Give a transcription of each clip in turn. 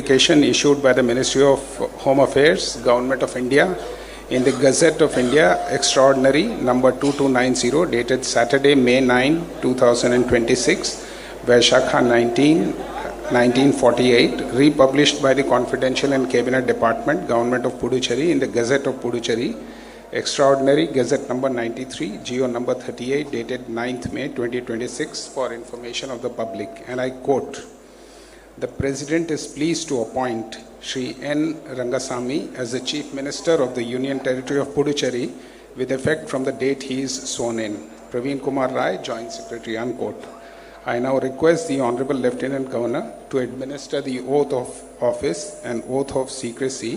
Notification issued by the Ministry of Home Affairs, Government of India, in the Gazette of India, Extraordinary number 2290, dated Saturday, May 9, 2026, Vaishakha 19, 1948, republished by the Confidential and Cabinet Department, Government of Puducherry, in the Gazette of Puducherry, Extraordinary Gazette number 93, Geo number 38, dated 9th May 2026, for information of the public. And I quote, "The President is pleased to appoint Shri N. Rangasamy as the Chief Minister of the Union Territory of Puducherry with effect from the date he is sworn in. Praveen Kumar Rai, Joint Secretary," unquote. I now request the Honorable Lieutenant Governor to administer the oath of office and oath of secrecy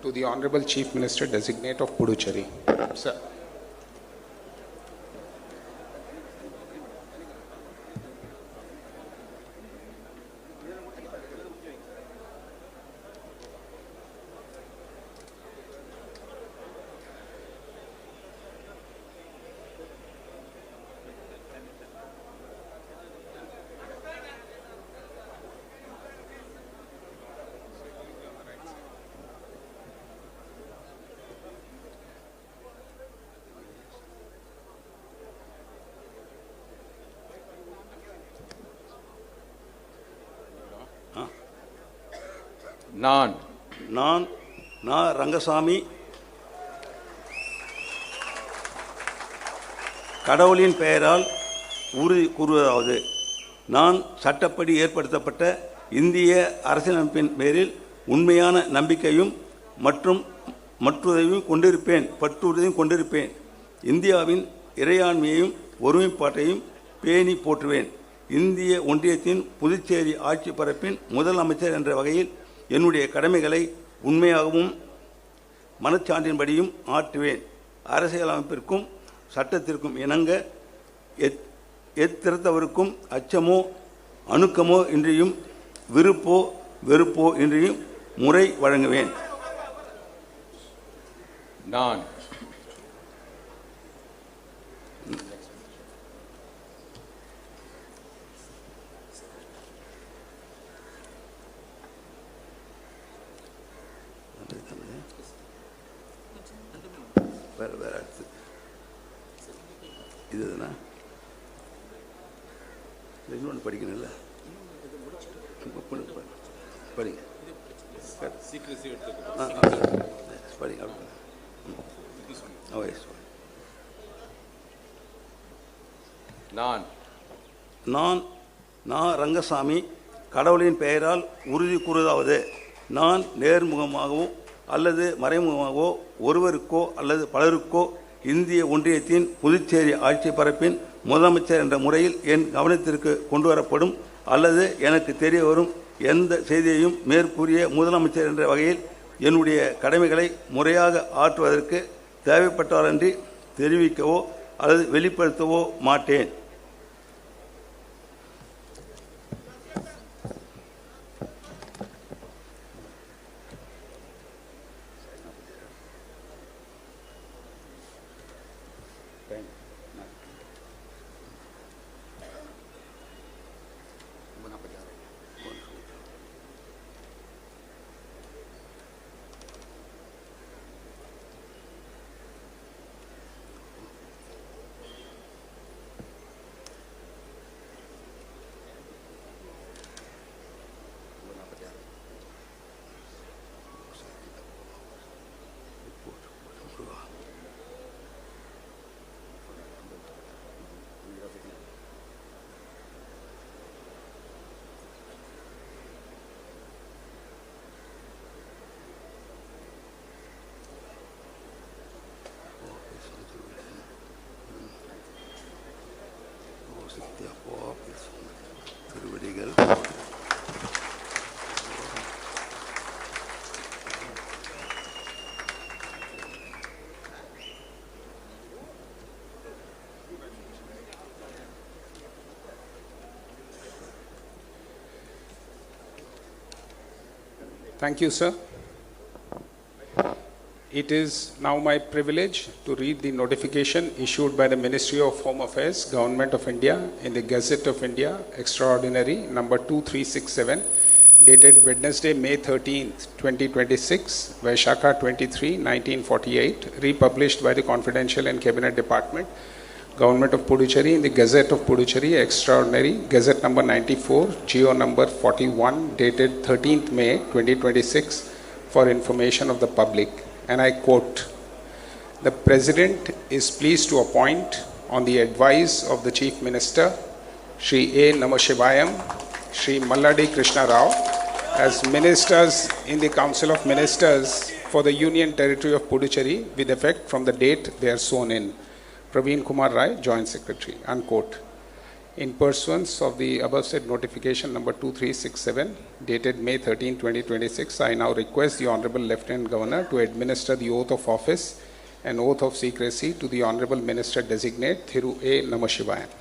to the Honorable Chief Minister Designate of Puducherry. Sir. நான் ரங்கசாமி கடவுளின் பெயரால் உறுதி கூறுவதாவது, நான் சட்டப்படி ஏற்படுத்தப்பட்ட இந்திய அரசியலமைப்பின் பேரில் உண்மையான நம்பிக்கையும் மற்றுதையும் கொண்டிருப்பேன். இந்தியாவின் இறையாண்மையையும் ஒருமைப்பாட்டையும் பேணி போற்றுவேன். இந்திய ஒன்றியத்தின் புதுச்சேரி ஆட்சி பரப்பின் முதல் அமைச்சர் என்ற வகையில் என்னுடைய கடமைகளை உண்மையாகவும் மனச்சான்றின்படியும் ஆற்றுவேன். அரசியலமைப்பிற்கும் சட்டத்திற்கும் இணங்க எத்திருத்தவருக்கும் அச்சமோ அணுக்கமோ இன்றியும் விருப்போ வெறுப்போ இன்றியும் முறை வழங்குவேன். நான் வேற அடுத்து இதுதானா? இன்னொன்று படிக்கணும்ல, படிங்க படிங்க. நான் ரங்கசாமி கடவுளின் பெயரால் உறுதி கூறுவதாவது, நான் நேர்முகமாகவோ அல்லது மறைமுகமாகவோ ஒருவருக்கோ அல்லது பலருக்கோ இந்திய ஒன்றியத்தின் புதுச்சேரி ஆட்சி பரப்பின் முதலமைச்சர் என்ற முறையில் என் கவனத்திற்கு கொண்டு வரப்படும் அல்லது எனக்கு தெரிய வரும் எந்த செய்தியையும் மேற்கூறிய முதலமைச்சர் என்ற வகையில் என்னுடைய கடமைகளை முறையாக ஆற்றுவதற்கு தேவைப்பட்டாலன்றி தெரிவிக்கவோ அல்லது வெளிப்படுத்தவோ மாட்டேன். திருவடிகள் Thank you, sir. It is now my privilege to read the notification issued by the Ministry of Home Affairs, Government of India, in the Gazette of India, Extraordinary, number 2367, dated Wednesday, May 13th, 2026, Vaishakha 23, 1948, republished by the Confidential and Cabinet Department, Government of Puducherry, in the Gazette of Puducherry, Extraordinary, Gazette number 94, Geo number 41, dated 13th May 2026, for information of the public. And I quote, "The President is pleased to appoint, on the advice of the Chief Minister, Shri A. Namashivayam, Shri Malladi Krishna Rao, as ministers in the Council of Ministers for the Union Territory of Puducherry, with effect from the date they are sworn in. Praveen Kumar Rai, Joint Secretary," unquote. In pursuance of the above said notification number 2367, dated May 13, 2026, I now request the Honorable Lieutenant Governor to administer the oath of office and oath of secrecy to the Honorable Minister Designate Thiru A. Namashivayam.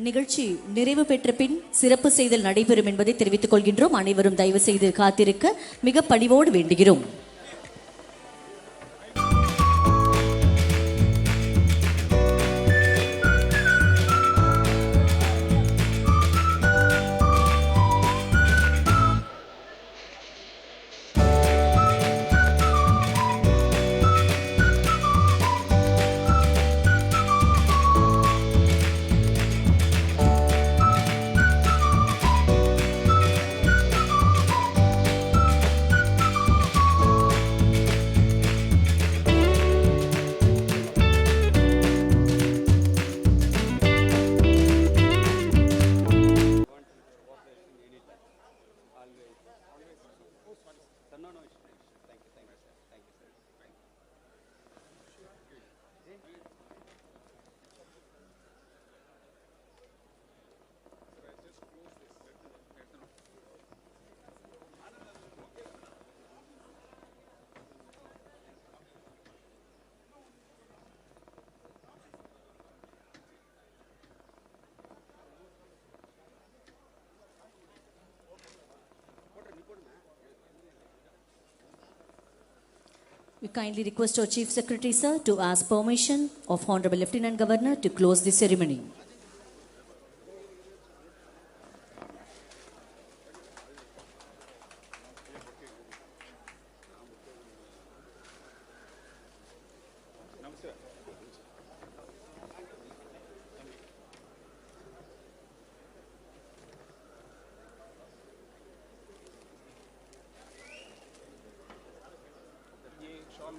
நிகழ்ச்சி நிறைவு பெற்ற பின் சிறப்பு செய்தல் நடைபெறும் என்பதை தெரிவித்துக் கொள்கின்றோம். அனைவரும் தயவு செய்து காத்திருக்க மிக பணிவோடு வேண்டுகிறோம். We kindly request our Chief Secretary, sir, to ask permission of Honorable Lieutenant Governor to close the ceremony.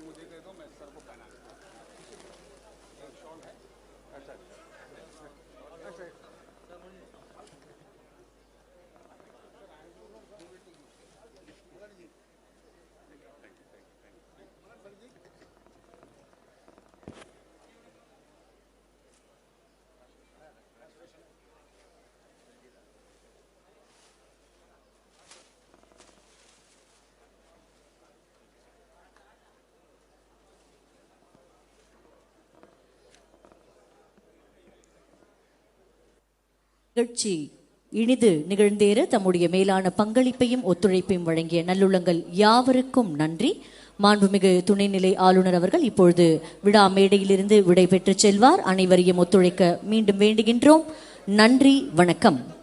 मुझे दे दो, मैं सर को पहना दूंगा। एक शॉल है, अच्छा अच्छा। நிகழ்ச்சி இனிது நிகழ்ந்தேற தம்முடைய மேலான பங்களிப்பையும் ஒத்துழைப்பையும் வழங்கிய நல்லுள்ளங்கள் யாவருக்கும் நன்றி. மாண்புமிகு துணைநிலை ஆளுநர் அவர்கள் இப்பொழுது விழா மேடையிலிருந்து விடை பெற்று செல்வார். அனைவரையும் ஒத்துழைக்க மீண்டும் வேண்டுகின்றோம். நன்றி, வணக்கம்.